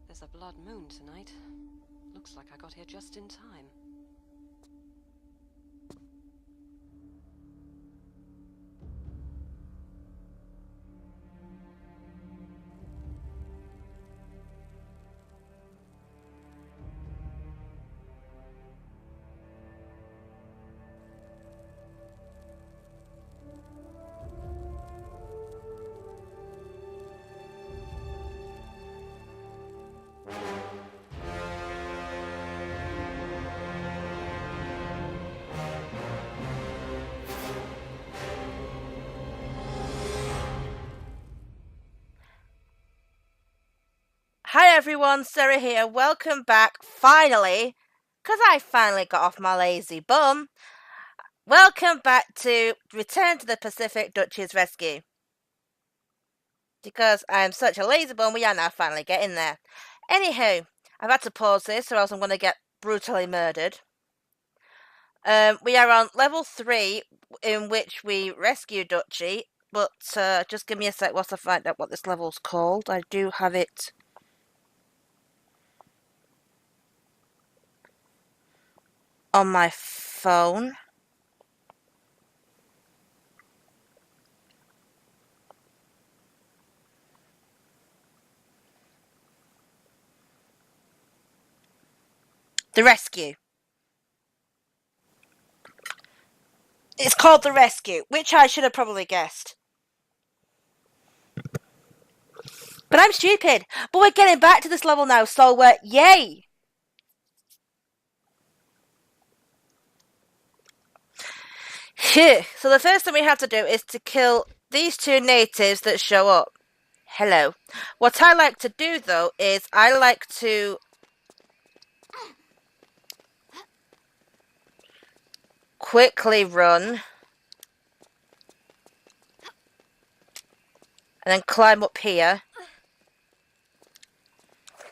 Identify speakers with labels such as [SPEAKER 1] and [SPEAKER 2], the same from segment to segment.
[SPEAKER 1] There's a blood moon tonight. Looks like I got here just in time.
[SPEAKER 2] Hi everyone, Sarah here. Welcome back, finally, because I finally got off my lazy bum. Welcome back to Return to the Pacific Dutchy's Rescue. Because I'm such a lazy bum, we are now finally getting there. Anywho, I've had to pause this or else I'm going to get brutally murdered. We are on level 3, in which we rescue Dutchy, but just give me a sec whilst I find out what this level's called. I do have it on my phone. The Rescue. It's called The Rescue, which I should have probably guessed. But I'm stupid. But we're getting back to this level now, so yay! So the first thing we have to do is to kill these 2 natives that show up. Hello. What I like to do, though, is I like to quickly run and then climb up here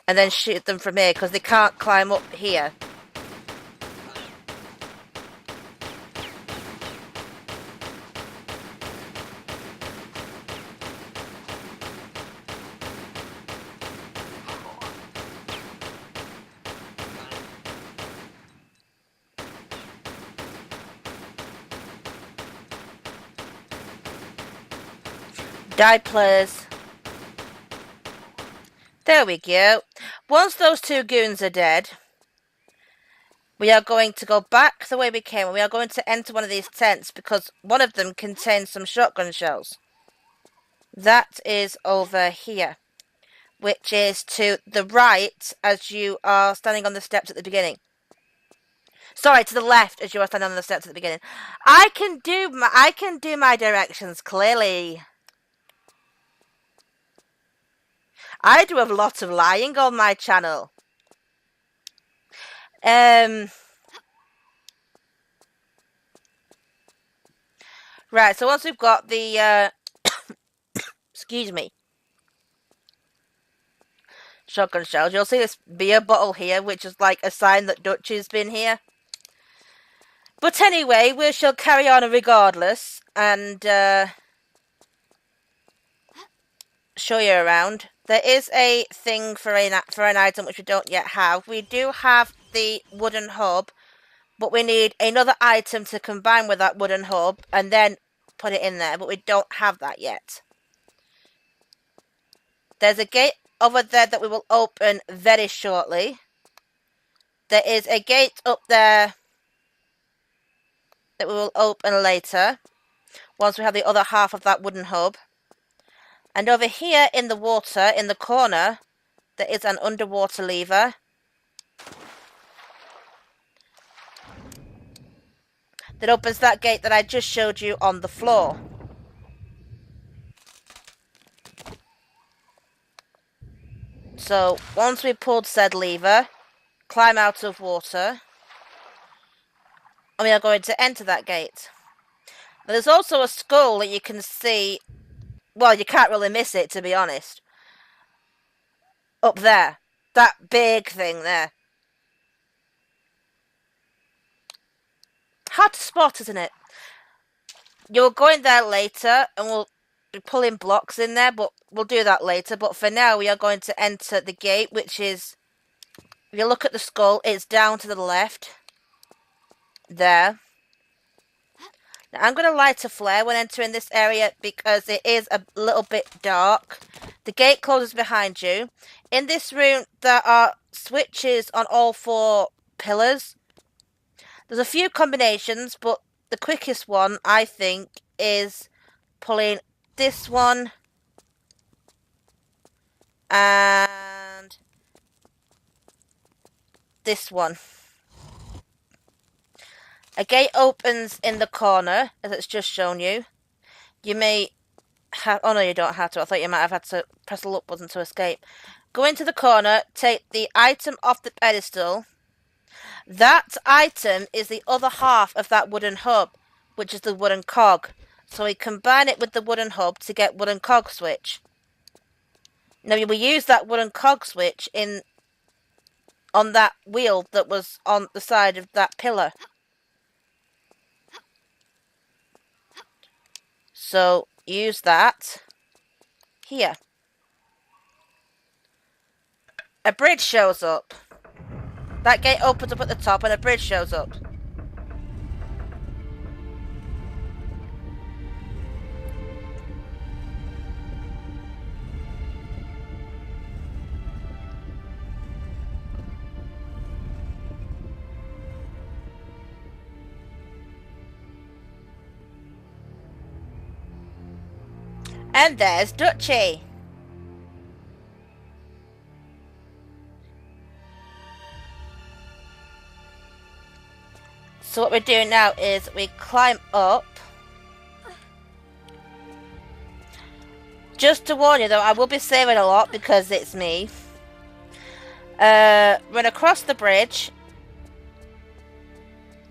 [SPEAKER 2] and then shoot them from here because they can't climb up here. Die, please. There we go. Once those 2 goons are dead, we are going to go back the way we came, and we are going to enter one of these tents because one of them contains some shotgun shells. That is over here, which is to the right as you are standing on the steps at the beginning. Sorry, to the left as you are standing on the steps at the beginning. I can do my directions clearly. I do a lot of lying on my channel. Right, so once we've got the, excuse me, shotgun shells, you'll see this beer bottle here, which is like a sign that Dutchy's been here. But anyway, we shall carry on regardless, and, show you around. There is a thing for an item which we don't yet have. We do have the wooden hub, but we need another item to combine with that wooden hub and then put it in there, but we don't have that yet. There's a gate over there that we will open very shortly. There is a gate up there that we will open later, once we have the other half of that wooden hub. And over here in the water, in the corner, there is an underwater lever. That opens that gate that I just showed you on the floor. So, once we've pulled said lever, climb out of water, and we are going to enter that gate. Now, there's also a skull that you can see. Well, you can't really miss it, to be honest. Up there. That big thing there. Hard to spot, isn't it? You'll go in there later, and we'll be pulling blocks in there, but we'll do that later. But for now, we are going to enter the gate, which is, if you look at the skull, it's down to the left. There. Now, I'm going to light a flare when entering this area because it is a little bit dark. The gate closes behind you. In this room, there are switches on all 4 pillars. There's a few combinations, but the quickest one, I think, is pulling this one and this one. A gate opens in the corner, as it's just shown you. You may have... Oh, no, you don't have to. I thought you might have had to press the look button to escape. Go into the corner, take the item off the pedestal. That item is the other half of that wooden hub, which is the wooden cog. So we combine it with the wooden hub to get wooden cog switch. Now, we will use that wooden cog switch on that wheel that was on the side of that pillar. So, use that here. A bridge shows up. That gate opens up at the top and a bridge shows up. And there's Dutchy. So what we're doing now is we climb up. Just to warn you though, I will be saving a lot because it's me. Run across the bridge.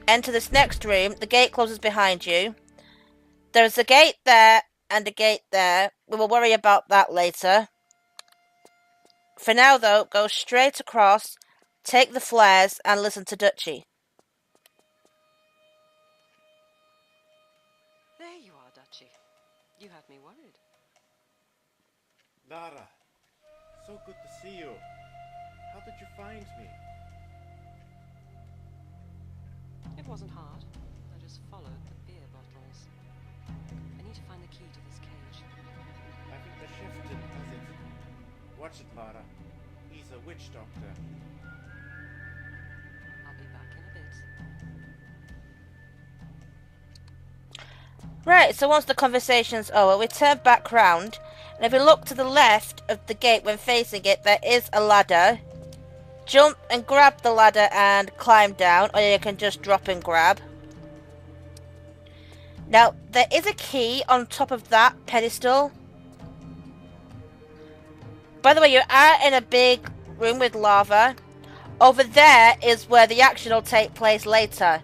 [SPEAKER 2] Enter this next room. The gate closes behind you. There's a gate there and a gate there. We will worry about that later. For now though, go straight across, take the flares and listen to Dutchy.
[SPEAKER 1] There you are, Dutchy. You had me worried.
[SPEAKER 3] Lara, so good to see you. How did you find me?
[SPEAKER 1] It wasn't hard. I just followed the beer bottles. I need to find the key to this cage.
[SPEAKER 3] I think the chef didn't does it. Watch it, Lara. He's a witch doctor.
[SPEAKER 1] I'll be back in a bit.
[SPEAKER 2] Right, so once the conversation's over, we turn back round. And if we look to the left of the gate when facing it, there is a ladder. Jump and grab the ladder and climb down, or you can just drop and grab. Now, there is a key on top of that pedestal. By the way, you are in a big room with lava. Over there is where the action will take place later.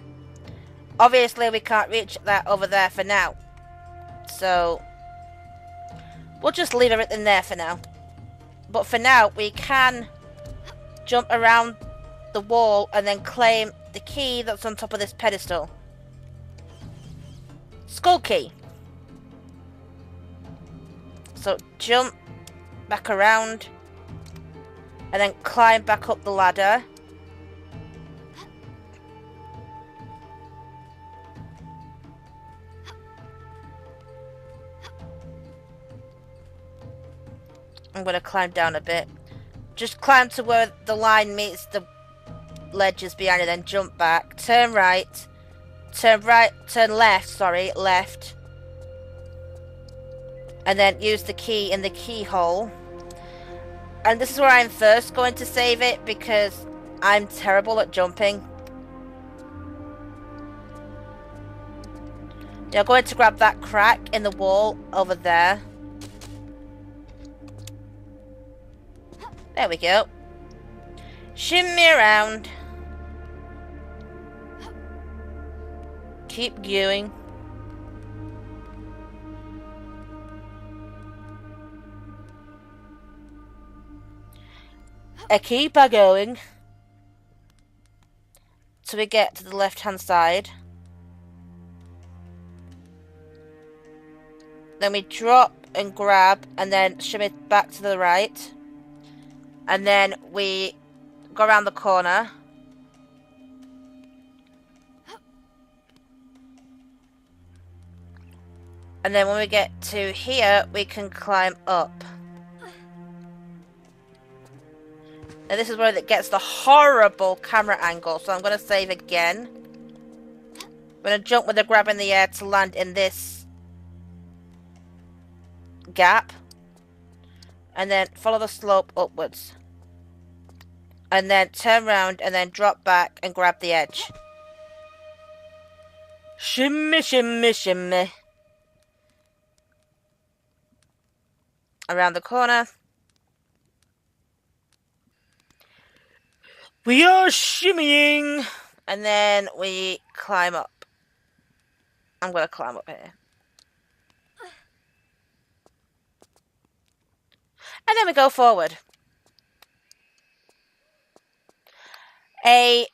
[SPEAKER 2] Obviously, we can't reach that over there for now. So, we'll just leave everything there for now. But for now, we can jump around the wall and then claim the key that's on top of this pedestal. Skull key. So jump back around and then climb back up the ladder. I'm going to climb down a bit. Just climb to where the line meets the ledges behind it, then jump back. Turn right. Turn left, sorry, left. And then use the key in the keyhole. And this is where I'm first going to save it because I'm terrible at jumping. You're going to grab that crack in the wall over there. There we go. Shimmy around. Keep going. I keep going. So we get to the left hand side. then we drop and grab, and then shimmy back to the right. And then we go around the corner. And then when we get to here, we can climb up. And this is where it gets the horrible camera angle, so I'm going to save again. I'm going to jump with the grab in the air to land in this gap. And then follow the slope upwards. And then turn around and then drop back and grab the edge. Shimmy, shimmy, shimmy. Around the corner. We are shimmying. And then we climb up. I'm going to climb up here. And then we go forward. A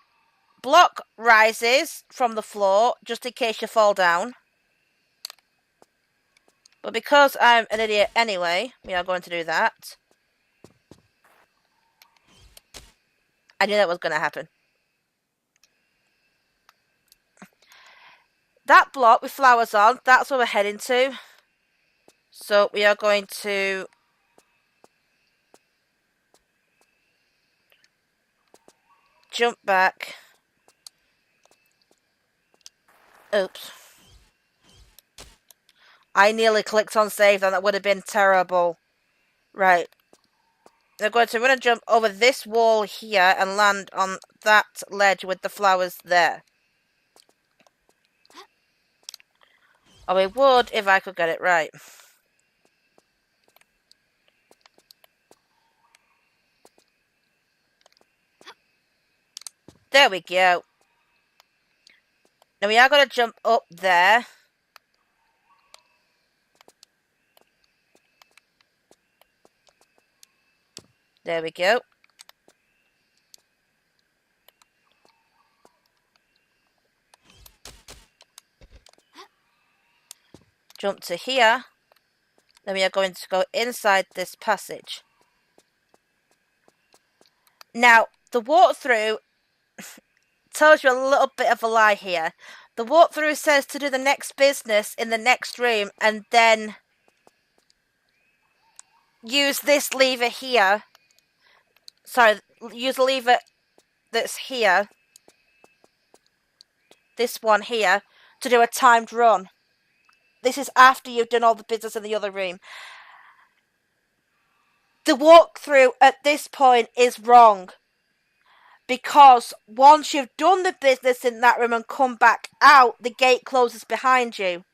[SPEAKER 2] block rises from the floor just in case you fall down. But because I'm an idiot anyway, we are going to do that. I knew that was going to happen. That block with flowers on, that's where we're heading to. So we are going to jump back. Oops. I nearly clicked on save, and that would have been terrible. Right. We're going to jump over this wall here and land on that ledge with the flowers there. Or we would if I could get it right. There we go. Now we are going to jump up there. There we go. Jump to here. Then we are going to go inside this passage. Now, the walkthrough tells you a little bit of a lie here. The walkthrough says to do the next business in the next room and then use this lever here. Sorry, use the lever that's here. This one here to do a timed run. This is after you've done all the business in the other room. The walkthrough at this point is wrong. Because once you've done the business in that room and come back out, the gate closes behind you.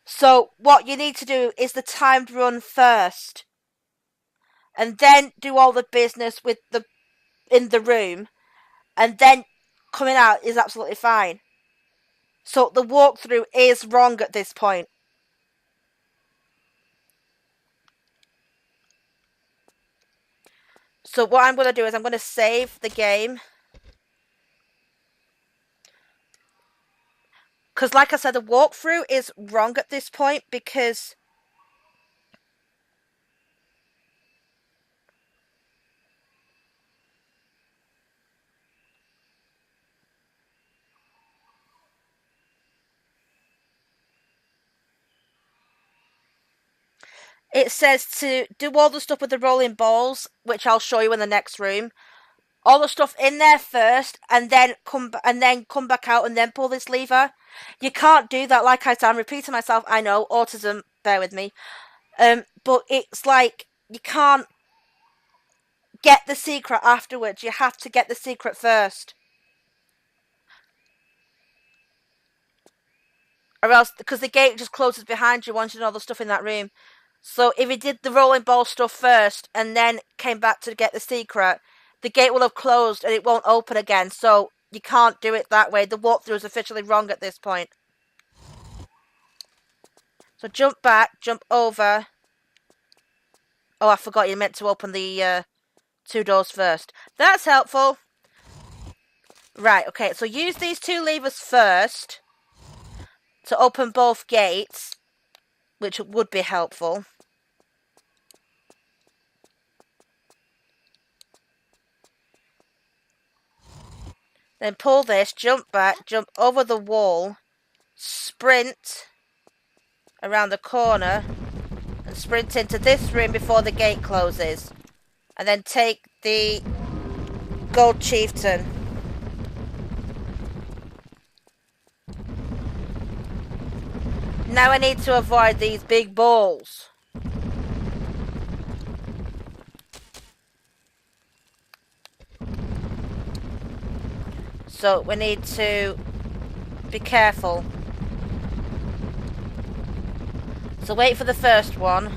[SPEAKER 2] So what you need to do is the timed run first. And then do all the business with in the room. And then coming out is absolutely fine. So the walkthrough is wrong at this point. So what I'm going to do is I'm going to save the game. Because like I said, the walkthrough is wrong at this point because it says to do all the stuff with the rolling balls, which I'll show you in the next room. All the stuff in there first, and then come back out, and then pull this lever. You can't do that. Like I said, I'm repeating myself. I know, autism. Bear with me. But it's like you can't get the secret afterwards. You have to get the secret first, or else because the gate just closes behind you once you know all the stuff in that room. So if you did the rolling ball stuff first and then came back to get the secret, the gate will have closed and it won't open again. So you can't do it that way. The walkthrough is officially wrong at this point. So jump back, jump over. Oh, I forgot you meant to open the 2 doors first. That's helpful. Right, okay. So use these 2 levers first to open both gates. which would be helpful. Then pull this, jump back, jump over the wall, sprint around the corner, and sprint into this room before the gate closes. And then take the gold chieftain. Now I need to avoid these big balls. So we need to be careful. So wait for the first one.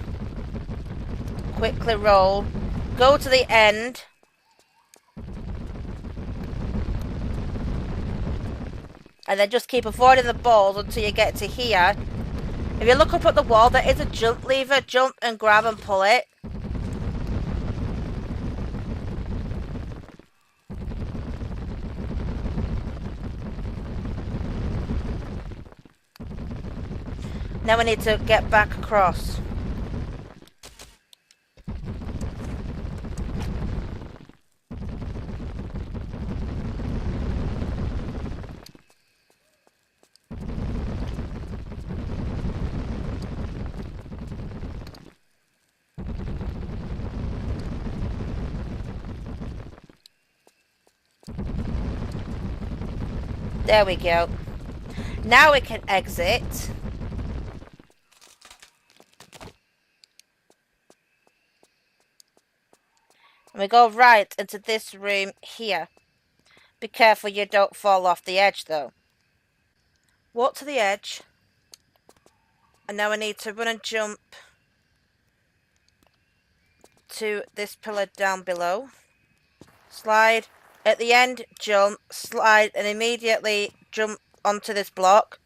[SPEAKER 2] Quickly roll. Go to the end. And then just keep avoiding the balls until you get to here. If you look up at the wall, there is a jump lever. Jump and grab and pull it. Now we need to get back across. There we go. Now we can exit. And we go right into this room here. Be careful you don't fall off the edge though. Walk to the edge. And now I need to run and jump to this pillar down below. Slide. At the end, jump, slide, and immediately jump onto this block.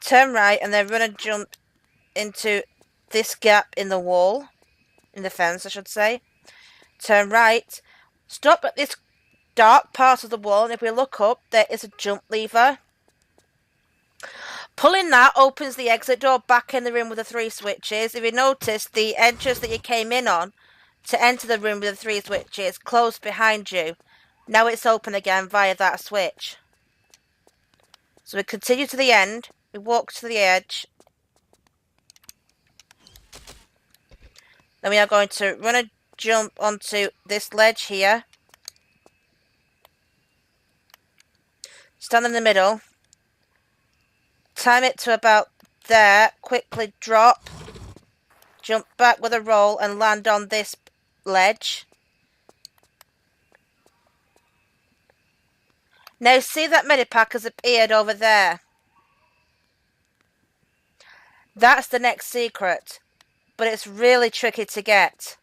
[SPEAKER 2] Turn right and then run and jump into this gap in the wall. In the fence, I should say. Turn right. Stop at this dark part of the wall, and if we look up, there is a jump lever. Pulling that opens the exit door back in the room with the 3 switches. If you notice, the entrance that you came in on to enter the room with the 3 switches closed behind you. Now it's open again via that switch. So we continue to the end. We walk to the edge. Then we are going to run and jump onto this ledge here. Stand in the middle. Time it to about there. Quickly drop. Jump back with a roll and land on this ledge. Now see that medipack has appeared over there. That's the next secret. But it's really tricky to get.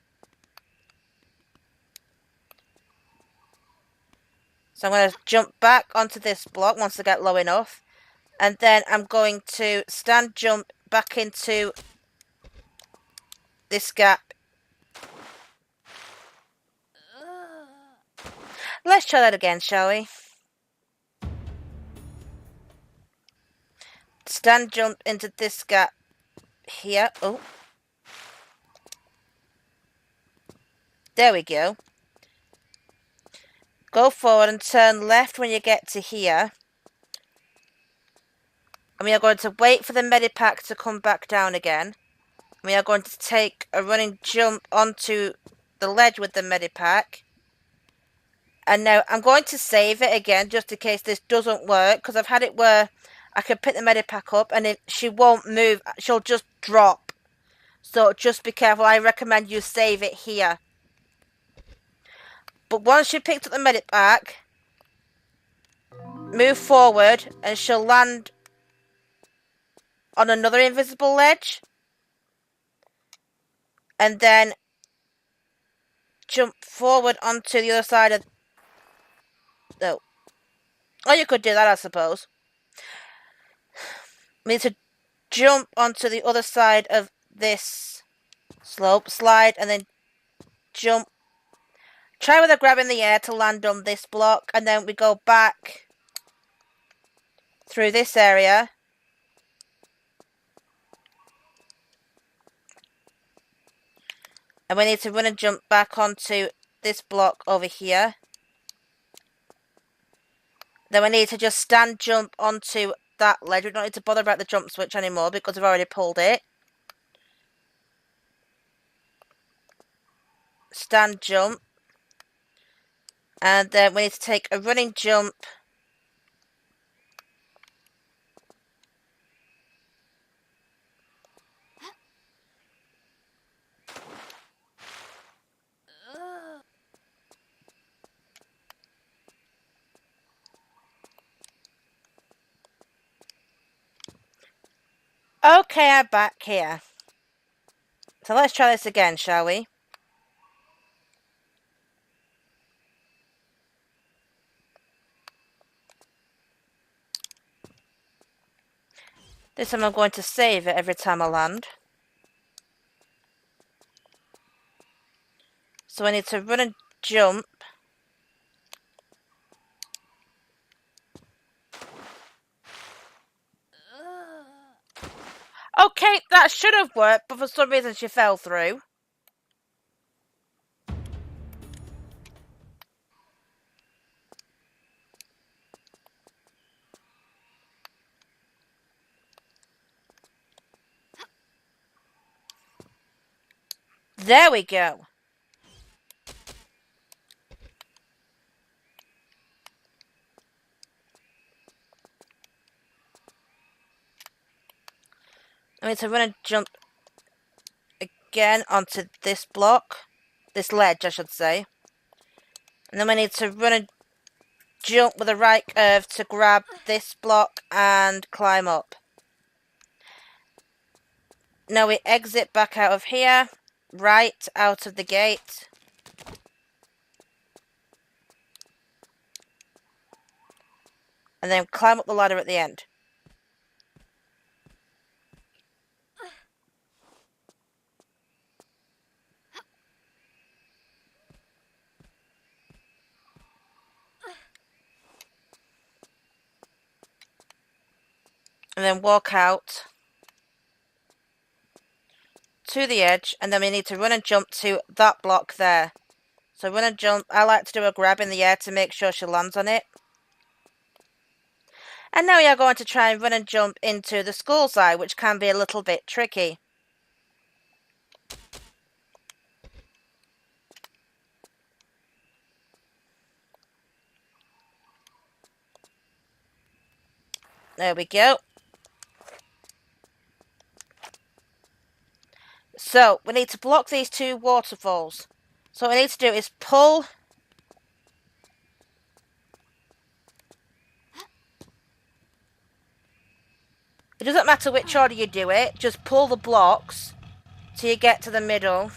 [SPEAKER 2] So I'm going to jump back onto this block once I get low enough. And then I'm going to stand jump back into this gap. Let's try that again, shall we? Stand jump into this gap here. Oh. There we go. Go forward and turn left when you get to here. And we are going to wait for the medipack to come back down again. We are going to take a running jump onto the ledge with the medipack. And now I'm going to save it again just in case this doesn't work. Because I've had it where I can pick the medipack up and she won't move. She'll just drop. So just be careful. I recommend you save it here. But once you picked up the medipack, move forward and she'll land on another invisible ledge. And then jump forward onto the other side of... No. Or you could do that, I suppose. We need to jump onto the other side of this slope. Slide and then jump. Try with a grab in the air to land on this block. And then we go back through this area. And we need to run and jump back onto this block over here. Then we need to just stand jump onto that ledge. We don't need to bother about the jump switch anymore because we've already pulled it. Stand jump. And then we need to take a running jump. Okay, I'm back here. So let's try this again, shall we? This time I'm going to save it every time I land. So I need to run and jump. Okay, that should have worked, but for some reason she fell through. There we go. I need to run and jump again onto this block. This ledge, I should say. And then we need to run and jump with the right curve to grab this block and climb up. Now we exit back out of here, right out of the gate. And then climb up the ladder at the end. And then walk out to the edge, and then we need to run and jump to that block there. So run and jump. I like to do a grab in the air to make sure she lands on it. And now we are going to try and run and jump into the school side, which can be a little bit tricky. There we go. So, we need to block these two waterfalls. So what we need to do is pull. It doesn't matter which order you do it, just pull the blocks till you get to the middle.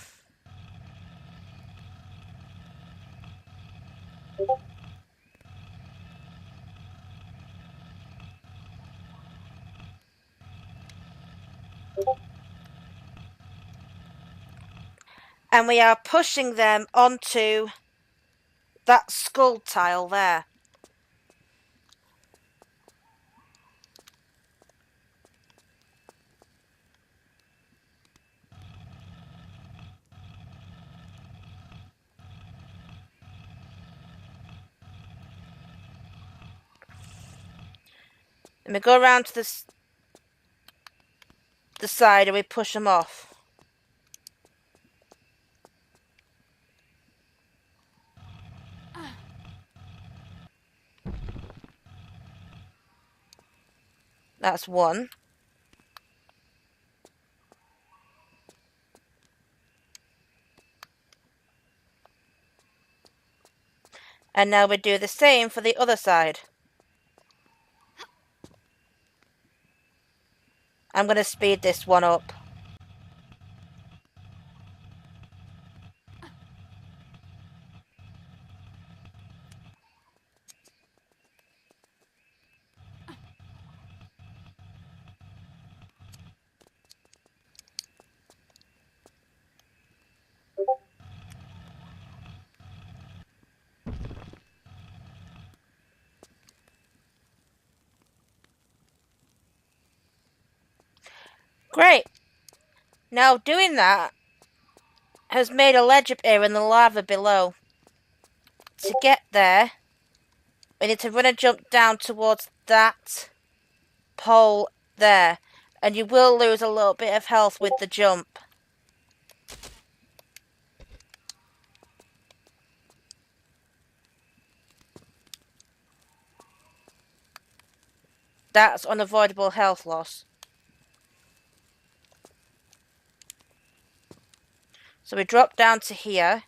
[SPEAKER 2] And we are pushing them onto that skull tile there. And we go around to the side and we push them off. That's one. And now we do the same for the other side. I'm going to speed this one up. Great. Now doing that, has made a ledge up here in the lava below. To get there, we need to run and jump down towards that pole there. And you will lose a little bit of health with the jump. That's unavoidable health loss. So we drop down to here.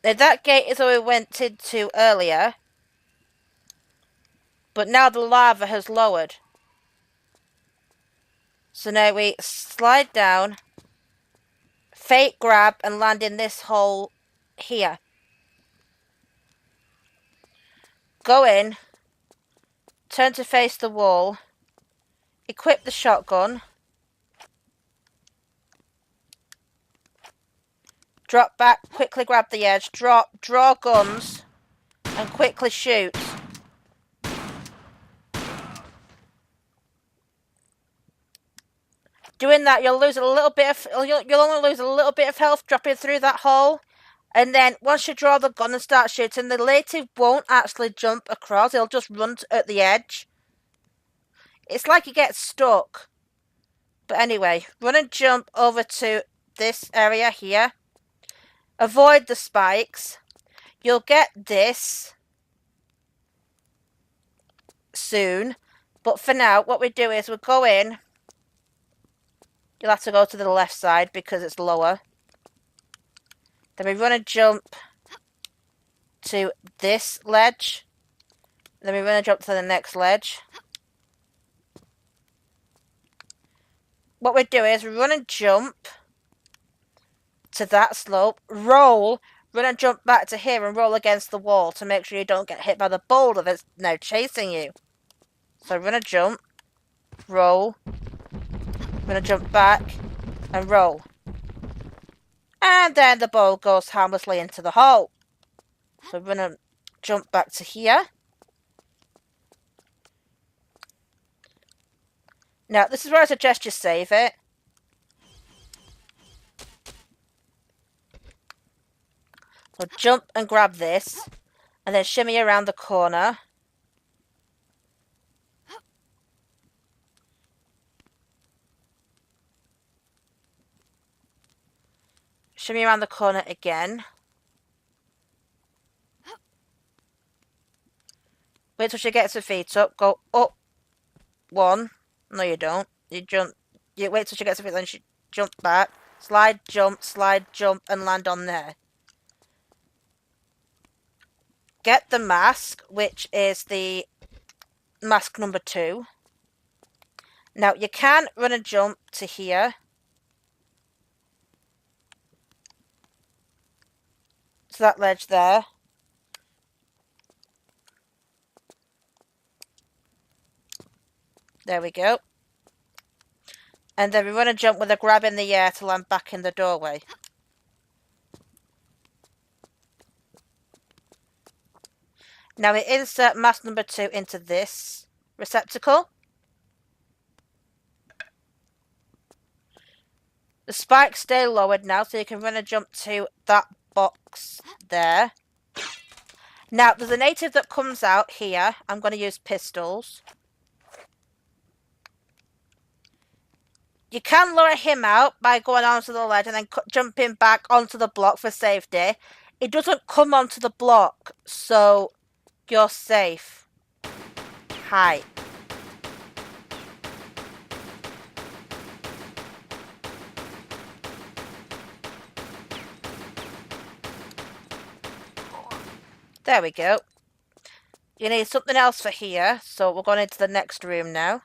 [SPEAKER 2] Now that gate is where we went into earlier. But now the lava has lowered. So now we slide down, fake grab, and land in this hole here. Go in, turn to face the wall, equip the shotgun, drop back, quickly grab the edge, drop, draw guns, and quickly shoot. Doing that, you'll lose a little bit of, you'll only lose a little bit of health dropping through that hole. And then once you draw the gun and start shooting, the native won't actually jump across. He'll just run at the edge. It's like he gets stuck. But anyway, run and jump over to this area here. Avoid the spikes. You'll get this soon. But for now, what we do is we go in. You'll have to go to the left side because it's lower. Then we run and jump to this ledge. Then we run and jump to the next ledge. What we do is we run and jump to that slope, roll, run and jump back to here and roll against the wall to make sure you don't get hit by the boulder that's now chasing you. So run and jump, roll, run and jump back, and roll. And then the ball goes harmlessly into the hole. So run and jump back to here. Now, this is where I suggest you save it. So jump and grab this. And then shimmy around the corner. Shimmy around the corner again. Wait till she gets her feet up. Go up one. No, you don't. You jump. You wait till she gets her feet, then she jump back. Slide, jump, and land on there. Get the mask, which is the mask number 2. Now, you can run and jump to here. To that ledge there. There we go. And then we run and jump with a grab in the air to land back in the doorway. Now we insert mask number 2 into this receptacle. The spikes stay lowered now, so you can run and jump to that box there. Now, there's a native that comes out here. I'm going to use pistols. You can lure him out by going onto the ledge and then jumping back onto the block for safety. It doesn't come onto the block, so you're safe. Hi. There we go. You need something else for here, so we're going into the next room now.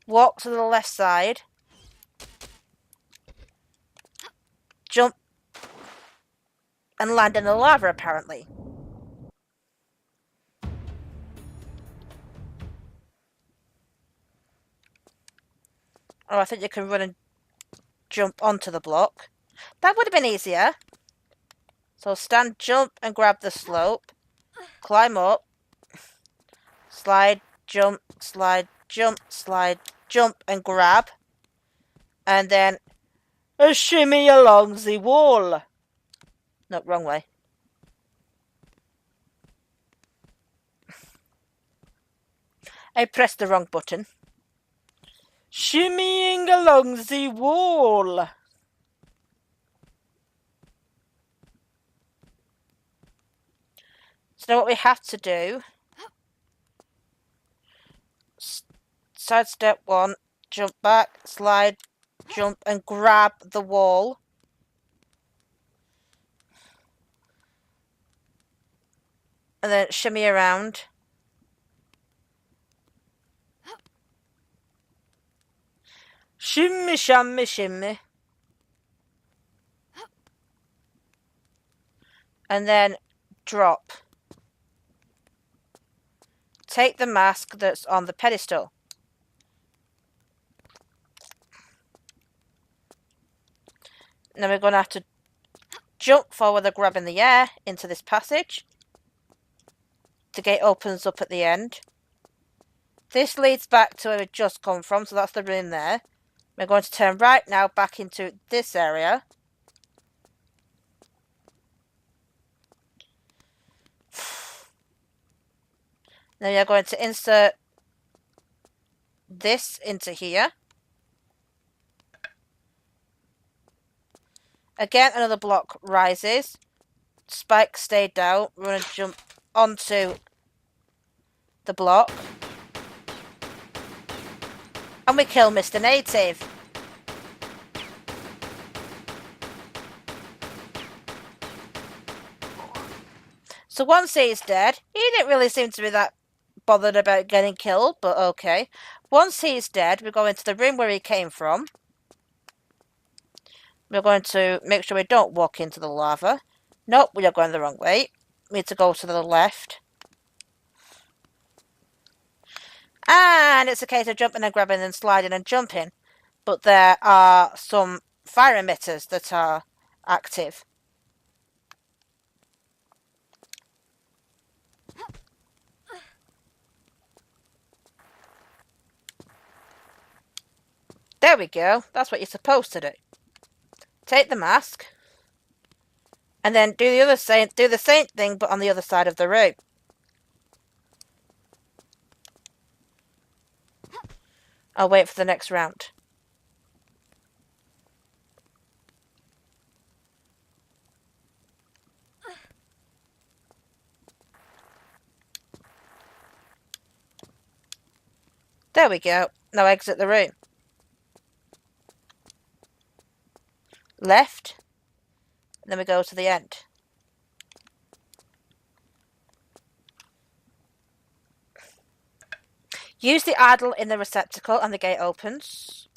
[SPEAKER 2] Walk to the left side. Jump. And land in the lava, apparently. Oh, I think you can run and jump onto the block. That would have been easier. So stand, jump, and grab the slope. Climb up. Slide, jump, slide, jump, and grab. And then a shimmy along the wall. No, wrong way. I pressed the wrong button. Shimmying along the wall. So now what we have to do, side step 1, jump back, slide, jump and grab the wall. And then shimmy around. Shimmy, shammy, shimmy. And then drop. Take the mask that's on the pedestal. Now we're going to have to jump forward and grab in the air into this passage. The gate opens up at the end. This leads back to where we've just come from, so that's the room there. We're going to turn right now back into this area. Now we are going to insert this into here. Again, another block rises. Spikes stay down. We're going to jump onto the block. And we kill Mr. Native. So once he's dead, he didn't really seem to be that bothered about getting killed, but okay. Once he's dead, we go into the room where he came from. We're going to make sure we don't walk into the lava. Nope, we are going the wrong way. We need to go to the left. And it's a case of jumping and grabbing and sliding and jumping. But there are some fire emitters that are active. There we go. That's what you're supposed to do. Take the mask. And then do the same thing but on the other side of the room. I'll wait for the next round. There we go. Now exit the room. Left. Then we go to the end. Use the idle in the receptacle and the gate opens.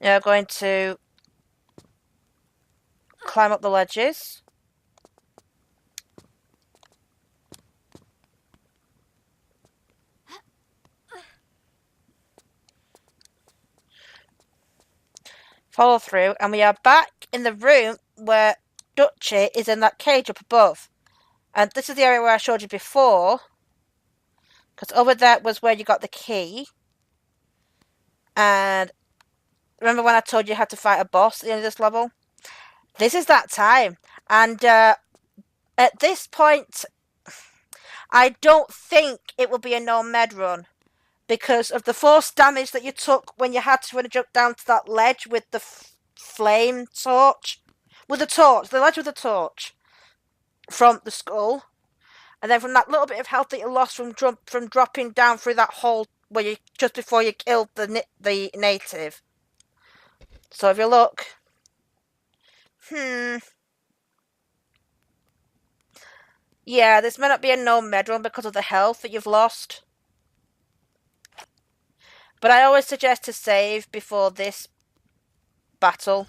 [SPEAKER 2] You're going to climb up the ledges. Follow through, and we are back in the room where Dutchy is in that cage up above. And this is the area where I showed you before, because over there was where you got the key. And remember when I told you how to fight a boss at the end of this level? This is that time. And at this point, I don't think it will be a no-med run, because of the force damage that you took when you had to jump down to that ledge with the flame torch. With the torch, the ledge with the torch. From the skull, and then from that little bit of health that you lost from dropping down through that hole where you just before you killed the native. So if you look, yeah, this may not be a no-med run because of the health that you've lost, but I always suggest to save before this battle.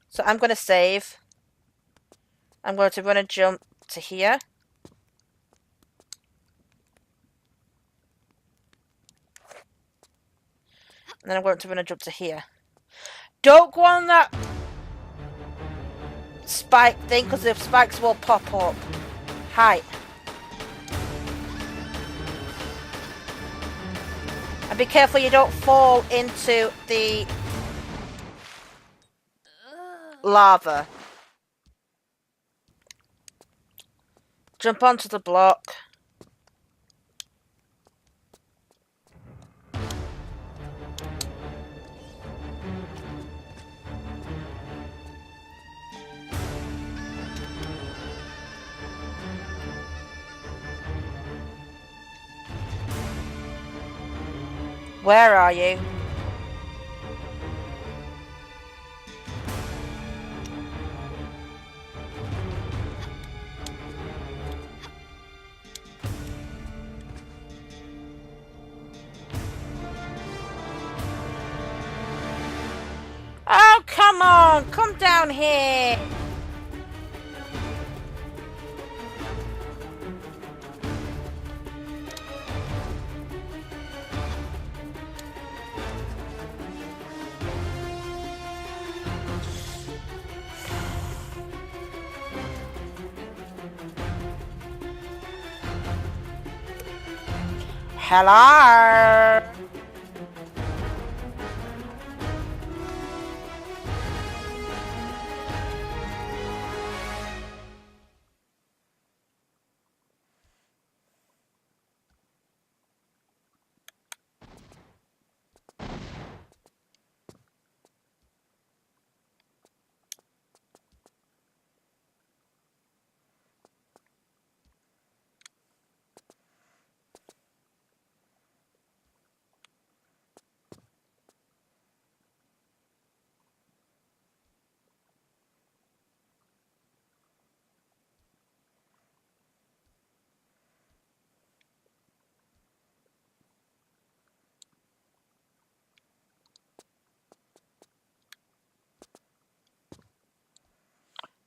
[SPEAKER 2] So I'm going to save. I'm going to run and jump to here. And then I'm going to run and jump to here. Don't go on that spike thing because the spikes will pop up. Height. And be careful you don't fall into the lava. Jump onto the block. Where are you? Oh, come on! Come down here! Hello?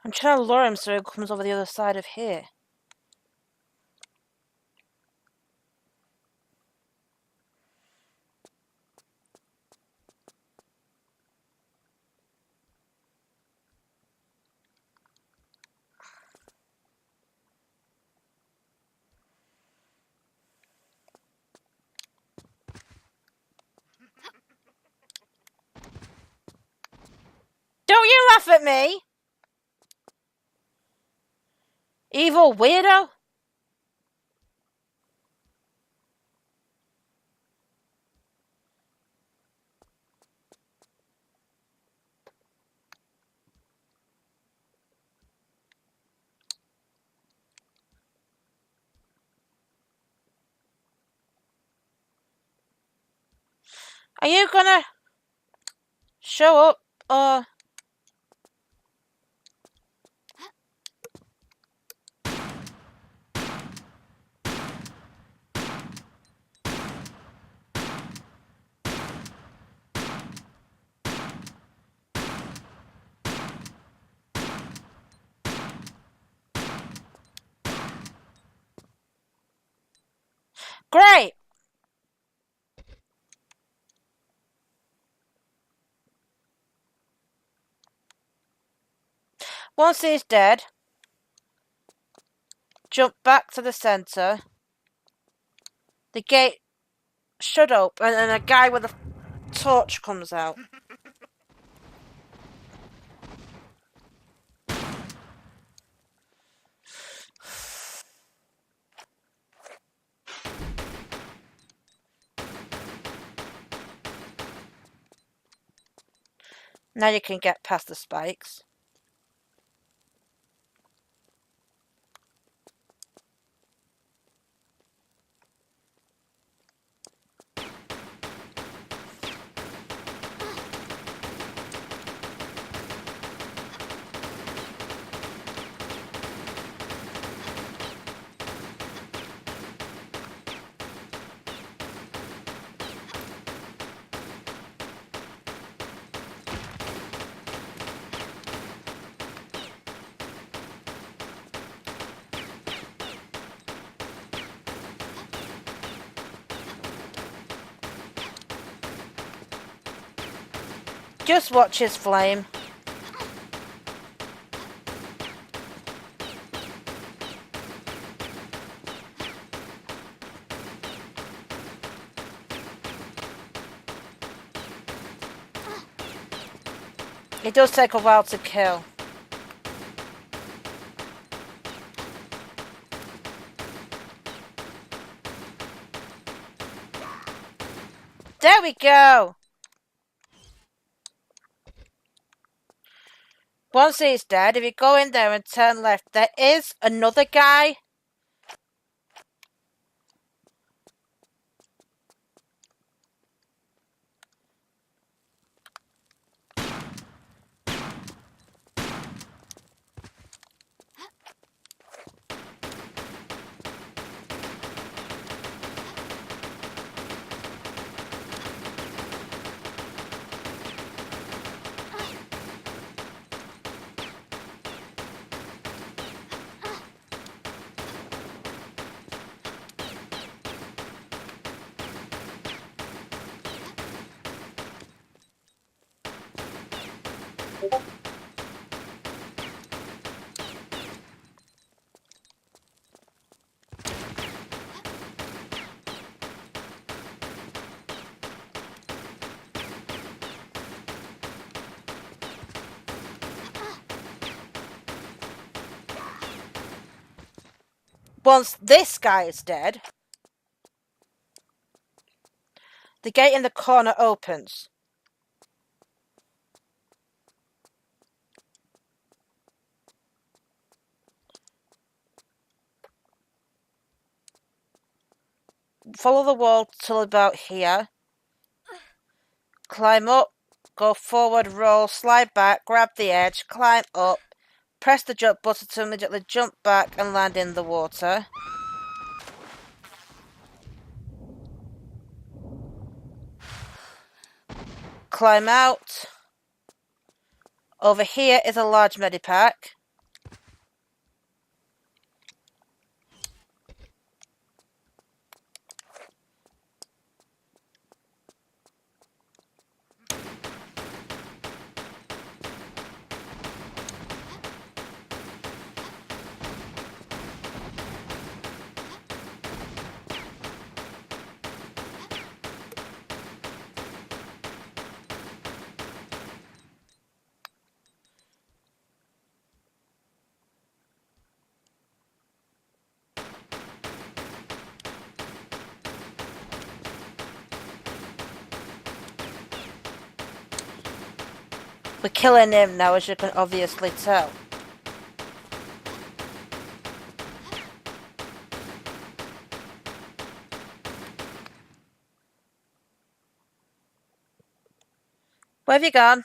[SPEAKER 2] I'm trying to lure him so he comes over the other side of here. Don't you laugh at me! Evil weirdo! Are you gonna show up or... Great! Once he's dead, jump back to the center. The gate should open and a guy with a torch comes out. Now you can get past the spikes. Just watch his flame. It does take a while to kill. There we go! Once he's dead, if you go in there and turn left, there is another guy. Once this guy is dead, the gate in the corner opens. Follow the wall till about here. Climb up, go forward, roll, slide back, grab the edge, climb up, press the jump button to immediately jump back and land in the water. Climb out. Over here is a large medipack. We're killing him now, as you can obviously tell. Where have you gone?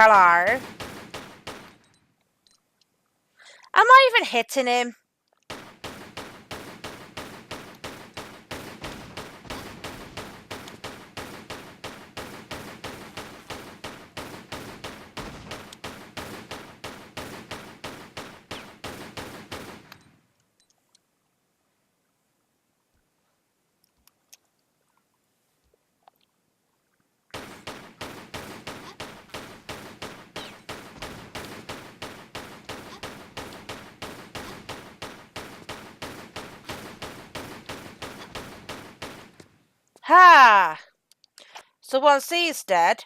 [SPEAKER 2] Hello? Am I even hitting him? Ha! So once he's dead,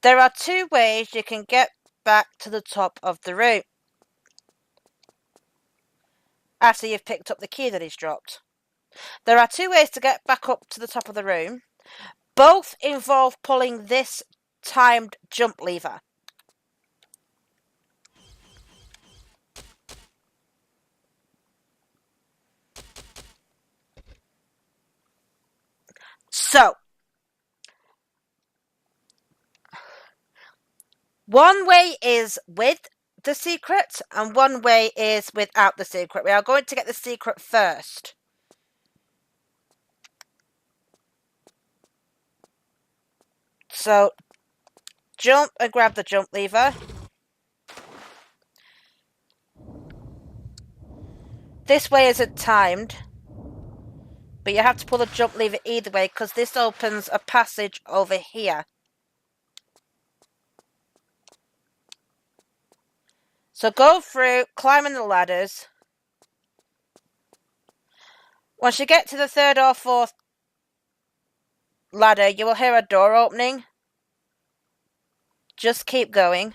[SPEAKER 2] there are two ways you can get back to the top of the room after you've picked up the key that he's dropped. There are two ways to get back up to the top of the room. Both involve pulling this timed jump lever. So, one way is with the secret and one way is without the secret. We are going to get the secret first. So, jump and grab the jump lever. This way isn't timed, But you have to pull the jump lever either way, because this opens a passage over here. So go through, climbing the ladders. Once you get to the 3rd or 4th ladder, you will hear a door opening. Just keep going.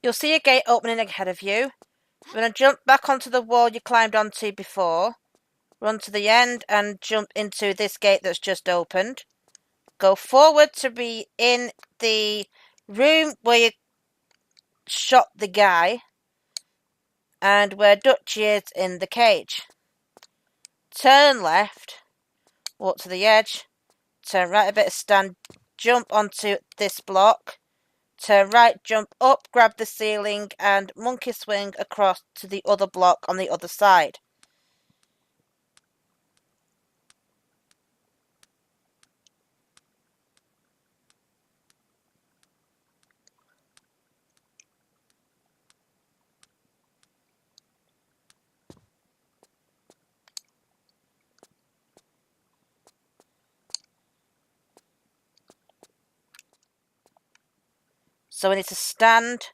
[SPEAKER 2] You'll see a gate opening ahead of you. You're going to jump back onto the wall you climbed onto before. Run to the end and jump into this gate that's just opened. Go forward to be in the room where you shot the guy and where Dutchy is in the cage. Turn left, walk to the edge, turn right a bit of stand, jump onto this block, turn right, jump up, grab the ceiling and monkey swing across to the other block on the other side. So we need to stand,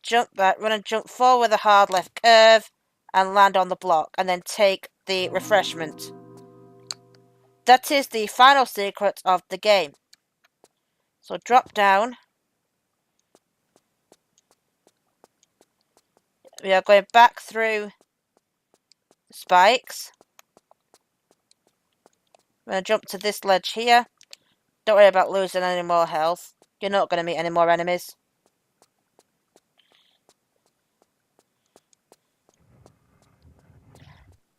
[SPEAKER 2] jump back, run and jump forward with a hard left curve and land on the block and then take the refreshment. That is the final secret of the game. So drop down. We are going back through spikes. I'm going to jump to this ledge here. Don't worry about losing any more health. You're not going to meet any more enemies.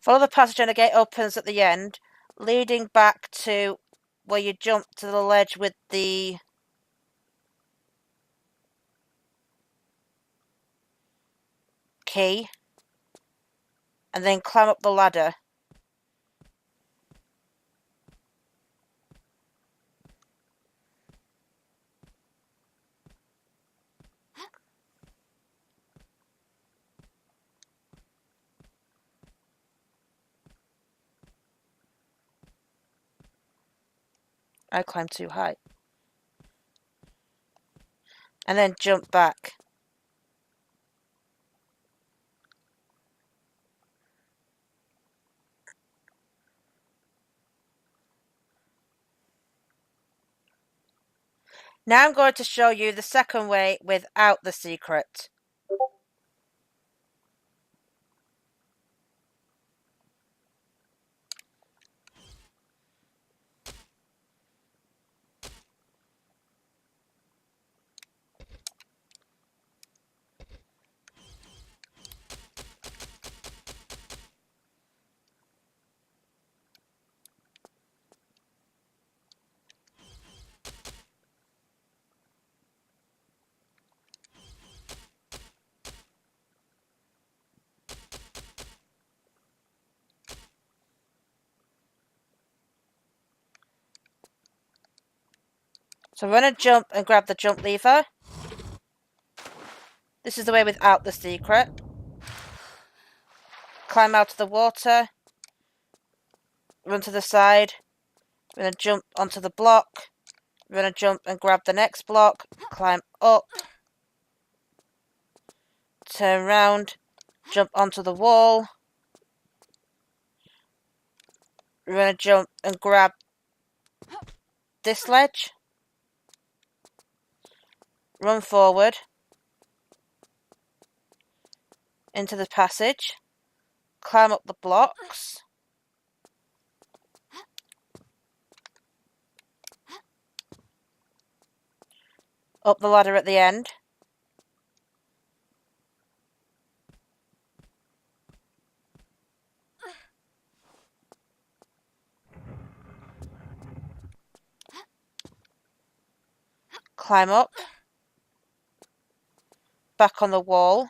[SPEAKER 2] Follow the passage and a gate opens at the end, leading back to where you jump to the ledge with the key. And then climb up the ladder. I climbed too high. And then jump back. Now I'm going to show you the second way without the secret. So run and jump and grab the jump lever. This is the way without the secret. Climb out of the water. Run to the side. Run and jump onto the block. Run and jump and grab the next block. Climb up. Turn round. Jump onto the wall. Run and jump and grab this ledge. Run forward. Into the passage. Climb up the blocks. Up the ladder at the end. Climb up. Back on the wall.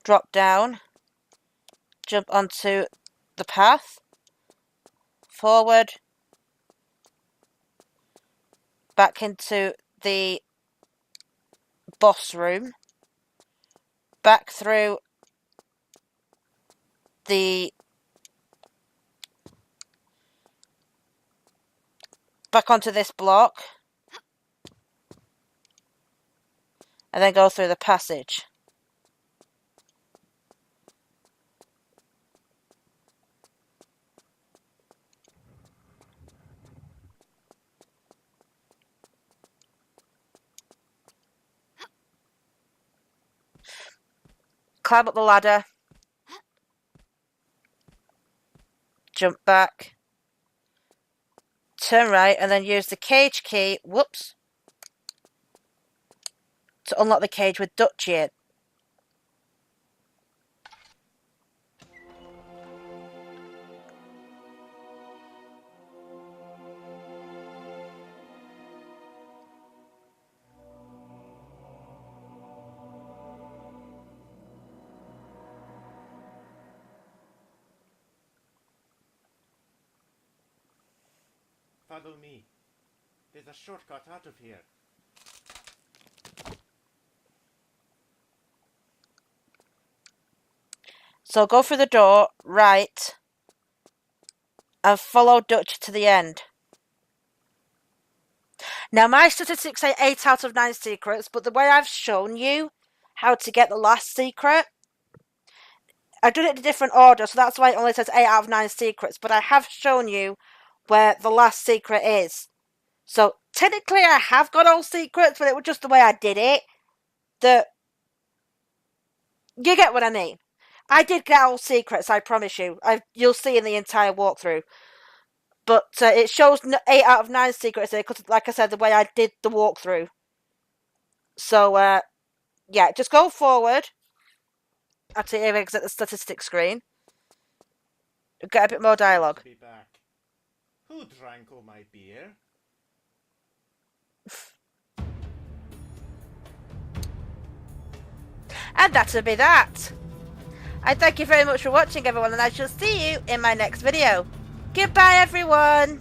[SPEAKER 2] Drop down. Jump onto the path. Forward. Back into the boss room. Back through the... Back onto this block. And then go through the passage. Climb up the ladder. Jump back. Turn right and then use the cage key, whoops, to unlock the cage with Dutchy in.
[SPEAKER 3] Follow me. There's a shortcut out of here.
[SPEAKER 2] So go through the door, right, and follow Dutch to the end. Now my statistics say 8 out of 9 secrets, but the way I've shown you how to get the last secret, I've done it in a different order, so that's why it only says 8 out of 9 secrets, but I have shown you where the last secret is. So technically I have got all secrets, but it was just the way I did it. You get what I mean. I did get all secrets, I promise you. You'll see in the entire walkthrough. But it shows 8 out of 9 secrets there, because like I said, the way I did the walkthrough. So, yeah, just go forward. Actually, here exit the statistics screen. Get a bit more dialogue.
[SPEAKER 3] Be back. Who drank all my beer?
[SPEAKER 2] And that'll be that. I thank you very much for watching, everyone, and I shall see you in my next video. Goodbye, everyone.